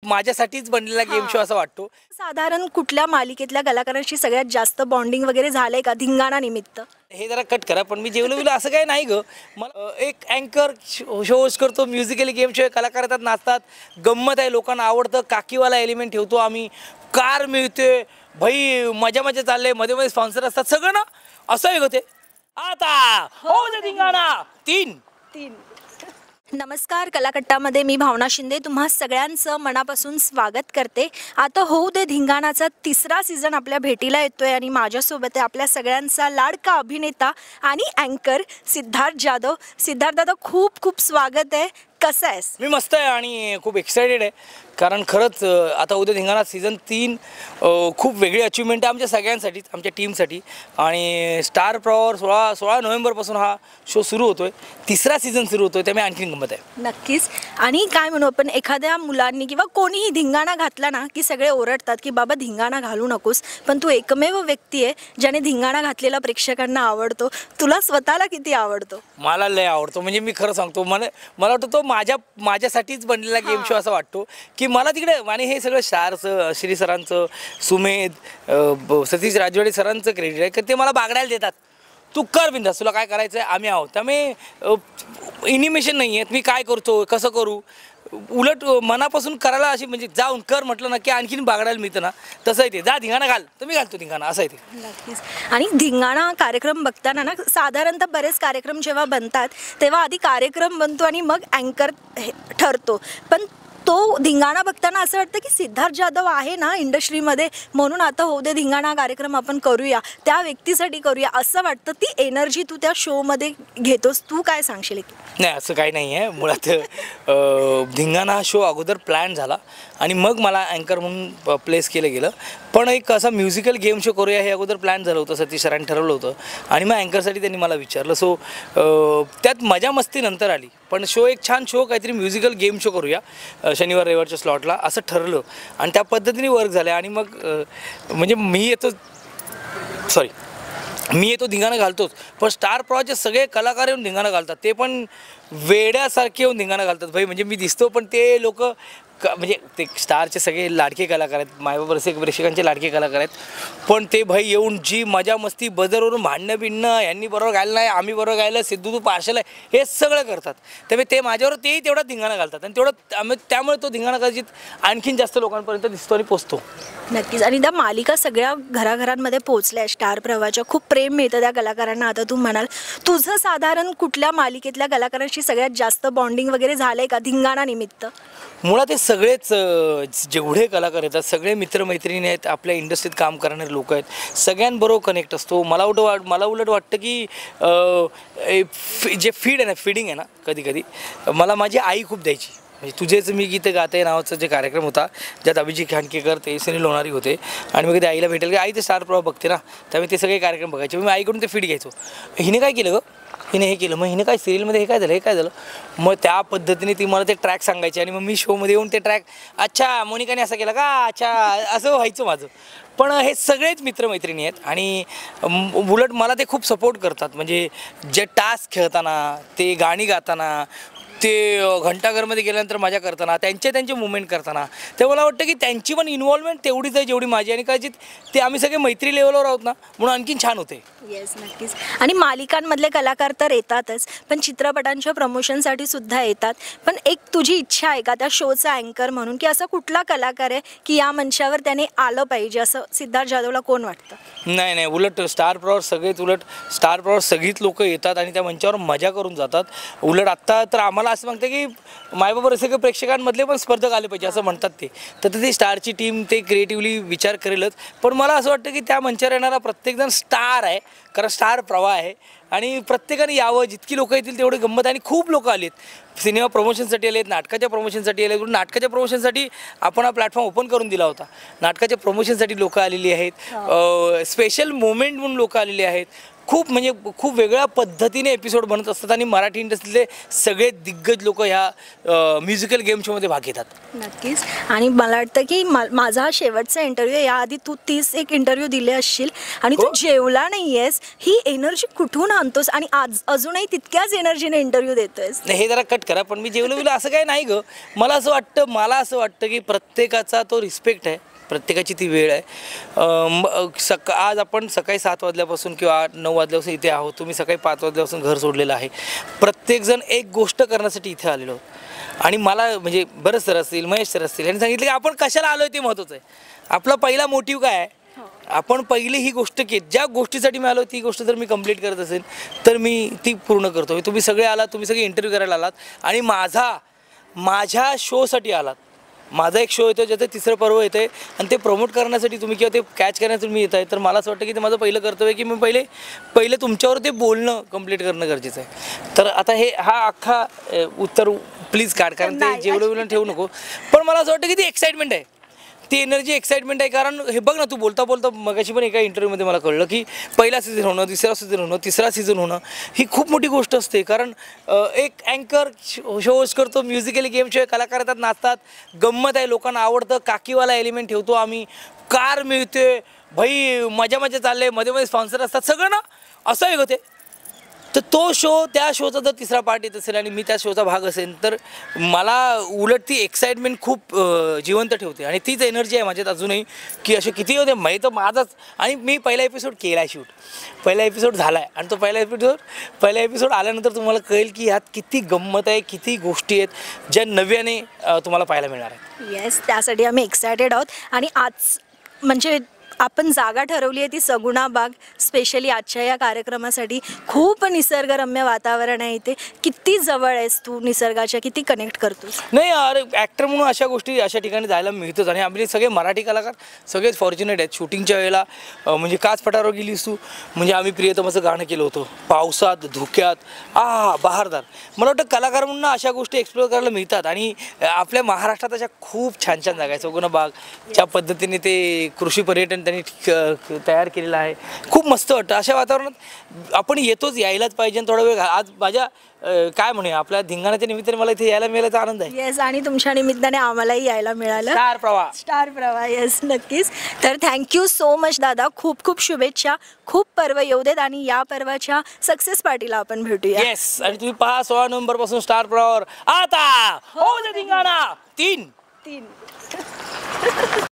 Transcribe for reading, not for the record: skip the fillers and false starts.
माझ्यासाठीच बनलेला game show असं वाटतो। साधारण कुठल्या मालिकेतल्या कलाकारांशी सगळ्यात जास्त बॉन्डिंग वगैरे झालंय का धिंगाणा निमित्त? हे जरा कट करा, पण मी जेवलो बिवलं असं काही नाही ग। मला एक अँकर शोज करतो, म्युझिकली गेम शो, कलाकार येतात, नाचतात, गंमत आहे, लोकांना आवडतं, काकीवाला एलिमेंट ठेवतो आम्ही, कार मिळते भाई, मजा मजा चालले, मध्ये मध्ये स्पॉन्सर असतात, सगळं ना असं आहे ग ते। आता हो दे धिंगाणा तीन। नमस्कार, कलाकट्टामध्ये मी भावना शिंदे तुम्हा सगळ्यांचं मनापासून स्वागत करते। आता होऊ दे धिंगाणाचा तिसरा सीझन आपल्या भेटीला येतोय आणि माझ्यासोबत आहे आपल्या सगळ्यांचा लाडका अभिनेता आणि अँकर सिद्धार्थ जाधव। सिद्धार्थ दादा, खूप खूप स्वागत आहे, कसं आहेस? मी मस्त आहे आणि खूप एक्साइटेड आहे, कारण खरंच आता उद्या धिंगाणा सीझन 3 खूप वेगळी अचिव्हमेंट आहे आमच्या सगळ्यांसाठी, आमच्या टीमसाठी। आणि स्टार प्रॉवर 16 नोव्हेंबरपासून हा शो सुरू होतोय, तिसरा सीझन सुरू होतोय, त्यामुळे आणखीन गंमत आहे। नक्कीच। आणि काय म्हणू आपण, एखाद्या मुलांनी किंवा कोणीही धिंगाणा घातला ना की सगळे ओरडतात की बाबा धिंगाणा घालू नकोस, पण तू एकमेव व्यक्ती आहे ज्याने धिंगाणा घातलेला प्रेक्षकांना आवडतो। तुला स्वतःला किती आवडतो? मला लय आवडतो, म्हणजे मी खरं सांगतो, मला वाटतं तो माझ्यासाठीच बनलेला गेम शो असं वाटतो की मला तिकडे, आणि हे सगळं स्टारचं, श्री सरांचं, सुमेध, सतीश राजवाडे सरांचं क्रेडिट आहे की ते मला बागडायला देतात, तू कर बिंदास, तुला काय करायचं आहे, आम्ही आहोत। त्यामुळे इनिमेशन नाही आहेत, मी काय करतो, कसं करू, उलट मनापासून करायला अशी, म्हणजे जाऊन कर म्हटलं ना की आणखीन बागडायला मिळतं ना, तसं आहे ते। जा धिंगाणा घाल, तुम्ही घालतो धिंगाणा, असं आहे ते। नक्कीच। आणि धिंगाणा कार्यक्रम बघताना ना, साधारणतः बरेच कार्यक्रम जेव्हा बनतात तेव्हा आधी कार्यक्रम बनतो आणि मग अँकर ठरतो, पण तो धिंगाणा बघताना असं वाटतं की सिद्धार्थ जाधव आहे ना इंडस्ट्रीमध्ये, म्हणून आता होऊ दे धिंगाणा कार्यक्रम आपण करूया, त्या व्यक्तीसाठी करूया असं वाटतं। ती एनर्जी तू त्या शोमध्ये घेतोस, तू काय सांगशील? नाही, असं काही नाही आहे मुळात। धिंगाणा हा शो अगोदर प्लॅन झाला आणि मग मला अँकर म्हणून प्लेस केलं गेलं, पण एक असा म्युझिकल गेम शो करूया हे अगोदर प्लॅन झालं होतं, सतीश सरांनी ठरवलं होतं आणि मग अँकरसाठी त्यांनी मला विचारलं। सो त्यात मजा मस्ती नंतर आली, पण शो एक छान शो, काहीतरी म्युझिकल गेम शो करूया शनिवार रविवारच्या स्लॉटला, असं ठरलं आणि त्या पद्धतीने वर्क झालं। आणि मग म्हणजे मी येतो धिंगाणा घालतोच, पण स्टार प्रॉचे सगळे कलाकार येऊन धिंगाणा घालतात, ते पण वेड्यासारखे येऊन धिंगाणा घालतात भाई, म्हणजे मी दिसतो पण ते लोक म्हणजे ते स्टारचे सगळे लाडके कलाकार आहेत, मायबाप प्रेक्षकांचे लाडके कलाकार आहेत, पण ते भाई येऊन जी मजा मस्ती, बजरवरून भांडणं बिणणं, यांनी बरोबर गायलं नाही, आम्ही बरोबर गायलं, सिद्धू तू पार्शल आहे, हे सगळं करतात। त्यामुळे ते माझ्यावर तेही तेवढा धिंगाणा घालतात आणि त्यामुळे तो धिंगाणा कदाचित आणखीन जास्त लोकांपर्यंत दिसतो आणि पोचतो। नक्कीच। आणि त्या मालिका सगळ्या घराघरांमध्ये पोहोचल्या, स्टार प्रवाहाचं खूप प्रेम मिळतं त्या कलाकारांना। आता तू म्हणाल, तुझं साधारण कुठल्या मालिकेतल्या कलाकारांशी सगळ्यात जास्त बॉन्डिंग वगैरे झालंय का धिंगाणा निमित्त? मुळात ते सगळेच जेवढे कलाकार येतात सगळे मित्रमैत्रिणी आहेत, आपल्या इंडस्ट्रीत काम करणारे लोक आहेत, सगळ्यांबरोबर कनेक्ट असतो। मला उलट वाटतं की जे फीड आहे ना, फिडिंग आहे ना, कधी कधी मला माझी आई खूप द्यायची। म्हणजे तुझेच मी गीत गाते नावाचा जे कार्यक्रम होता, ज्यात अभिजित खांडकेकर, सुनील लोणारी होते, आणि मग ते आईला भेटेल की आई ते स्टार प्रवाह बघते ना, त्यामुळे ते सगळे कार्यक्रम बघायचे, मी आईकडून ते फीड घ्यायचो, हिने काय केलं ग, हिने हे केलं, मग हिने काय सिरियलमध्ये हे काय झालं, मग त्या पद्धतीने ती मला ते ट्रॅक सांगायचे आणि मग मी शोमध्ये येऊन ते ट्रॅक, अच्छा मोनिकाने असं केलं का, अच्छा, असं व्हायचं माझं। पण हे सगळेच मित्रमैत्रिणी आहेत आणि उलट मला ते खूप सपोर्ट करतात, म्हणजे जे टास्क खेळताना, ते गाणी गाताना, ते घंटाघरमध्ये गेल्यानंतर मजा करताना, त्यांचे मुवमेंट करताना, ते मला वाटतं की त्यांची पण इन्व्हॉल्वमेंट तेवढीच आहे जेवढी माझी, आणि कदाचित ते आम्ही सगळे मैत्री लेवलवर आहोत ना, म्हणून आणखीन छान होते। येस, नक्कीच। आणि मालिकांमधले कलाकार तर येतातच, पण चित्रपटांच्या प्रमोशनसाठी सुद्धा येतात, पण एक तुझी इच्छा आहे का त्या शोचा अँकर म्हणून, की असा कुठला कलाकार आहे की या मंचावर त्याने आलं पाहिजे, असं सिद्धार्थ जाधवला कोण वाटतं? नाही, उलट स्टार प्रॉवर सगळीच लोक येतात आणि त्या मंचावर मजा करून जातात। उलट आत्ता तर आम्हाला असं म्हणते की मायबाप सगळे प्रेक्षकांमधले पण स्पर्धक आले पाहिजे असं म्हणतात ते, तर ती स्टारची टीम ते क्रिएटिव्हली विचार करेलच, पण मला असं वाटतं की त्या मंचावर येणारा प्रत्येकजण स्टार आहे, कारण स्टार प्रवाह आहे आणि प्रत्येकाने यावं, जितकी लोक येतील तेवढे गंमत। आणि खूप लोक आलेत, सिनेमा प्रमोशनसाठी आलेत, नाटकाच्या प्रमोशनसाठी आलेत, नाटकाच्या प्रमोशनसाठी आपण हा प्लॅटफॉर्म ओपन करून दिला होता, नाटकाच्या प्रमोशनसाठी लोक आलेली आहेत, स्पेशल मोमेंट म्हणून लोक आलेली आहेत, खूप म्हणजे खूप वेगळ्या पद्धतीने एपिसोड बनत असतात आणि मराठी इंडस्ट्रीतले सगळे दिग्गज लोक ह्या म्युझिकल गेम शोमध्ये भाग घेतात. नक्कीच. आणि मला वाटतं की माझा हा शेवटचा इंटरव्ह्यू, याआधी तू 30 एक इंटरव्ह्यू दिले असशील आणि तू जेवला नाही आहेस, ही एनर्जी कुठून आणतोस आणि आज अजूनही तितक्याच एनर्जीने इंटरव्ह्यू देतोयस? नाही, हे जरा कट करा. पण मी जेवलो बिलो असं काही नाही गं. मला असं वाटतं की प्रत्येकाचा तो रिस्पेक्ट आहे, प्रत्येकाची ती वेळ आहे. आज आपण सकाळी 7 वाजल्यापासून किंवा 9 वाजल्यापासून इथे आहोत, तुम्ही सकाळी 5 वाजल्यापासून घर सोडलेलं आहे. प्रत्येकजण एक गोष्ट करण्यासाठी इथे आलेलो आहोत. आणि मला म्हणजे बरेच सर असतील, महेश सर असतील, यांनी सांगितलं की आपण कशाला आलो आहे ते महत्त्वाचं आहे. आपला पहिला मोटिव्ह काय आहे, आपण पहिली ही गोष्ट की ज्या गोष्टीसाठी मी आलो ती गोष्ट जर मी कंप्लीट करत असेल तर मी ती पूर्ण करतो. तुम्ही सगळे आलात, तुम्ही सगळे इंटरव्ह्यू करायला आलात आणि माझ्या शोसाठी आलात. माझा एक शो येतो ज्याचं 3रं पर्व येतं आहे आणि ते प्रमोट करण्यासाठी तुम्ही किंवा ते कॅच करण्यासाठी मी येत आहे. तर मला असं वाटतं की ते माझं पहिलं कर्तव्य आहे की मी पहिले तुमच्यावर ते बोलणं कंप्लीट करणं गरजेचं आहे. तर आता हा अख्खा उत्तर प्लीज काढ, कारण ते जेवढं ठेवू नको. पण मला असं वाटतं की ती एक्साइटमेंट आहे, ती एनर्जी एक्साइटमेंट आहे. कारण हे बघ ना, तू बोलता मगाशी पण एका इंटरव्ह्यूमध्ये मला कळलं की पहिला सीझन होणं, 2रा सीझन होणं, 3रा सीझन होणं ही खूप मोठी गोष्ट असते. कारण एक अँकर शो होस्ट करतो, म्युझिकली गेम शो आहे, कलाकार येतात, नाचतात, गंमत आहे, लोकांना आवडतं, काकीवाला एलिमेंट ठेवतो आम्ही, कार मिळते भाई, मजा चालले, मध्ये स्पॉन्सर असतात, सगळं ना असं आहे गं ते. तर तो शो, त्या शोचा जर 3रा पार्ट येत असेल आणि मी त्या शोचा भाग असेल तर मला उलट ती एक्साइटमेंट खूप जिवंत ठेवते. आणि तीच एनर्जी आहे माझ्यात अजूनही की असे किती होते माहीत तर माझाच. आणि मी पहिला एपिसोड केला आहे, शूट पहिला एपिसोड झाला आहे आणि तो पहिला एपिसोड आल्यानंतर तुम्हाला कळेल की ह्यात किती गंमत आहे, किती गोष्टी आहेत ज्या नव्याने तुम्हाला पाहायला मिळणार आहेत. येस, त्यासाठी आम्ही एक्सायटेड आहोत. आणि आज म्हणजे आपण जागा ठरवली आहे ती सगुणा बाग, स्पेशली आजच्या या कार्यक्रमासाठी. खूप निसर्गरम्य वातावरण आहे इथे. किती जवळ आहेस तू निसर्गाच्या, किती कनेक्ट करतोस? नाही अरे, ॲक्टर म्हणून अशा गोष्टी अशा ठिकाणी जायला मिळतच. आणि आपले सगळे मराठी कलाकार सगळेच फॉर्च्युनेट आहेत. शूटिंगच्या वेळेला म्हणजे काच पठारावर गेलीस तू, म्हणजे आम्ही प्रियतमाचं गाणं केलं होतं, पावसात, धुक्यात, बहारदार. मला वाटतं कलाकार म्हणून अशा गोष्टी एक्सप्लोअर करायला मिळतात. आणि आपल्या महाराष्ट्रात अशा खूप छान जागा आहेत. सगुणा बाग ज्या पद्धतीने ते कृषी पर्यटन त्यांनी तयार केलेलं आहे, खूप मस्त वाटतं. अशा वातावरणात आपण येतोच, यायलाच पाहिजे. थोडा वेळ आज माझ्या काय म्हणूया आपल्या धिंगाणाच्या निमित्ताने मला इथे यायला मिळाल्याचा आनंद आहे. येस, आणि तुमच्या निमित्ताने आम्हालाही यायला मिळालं. स्टार प्रवाह. येस, नक्कीच. तर थँक्यू सो मच दादा, खूप खूप शुभेच्छा. खूप पर्व येऊ देत आणि या पर्वाच्या सक्सेस पार्टीला आपण भेटूया. येस, आणि तुम्ही पहा 16 नोव्हेंबरपासून स्टार प्रवाहावर आता हो धिंगाणा 3.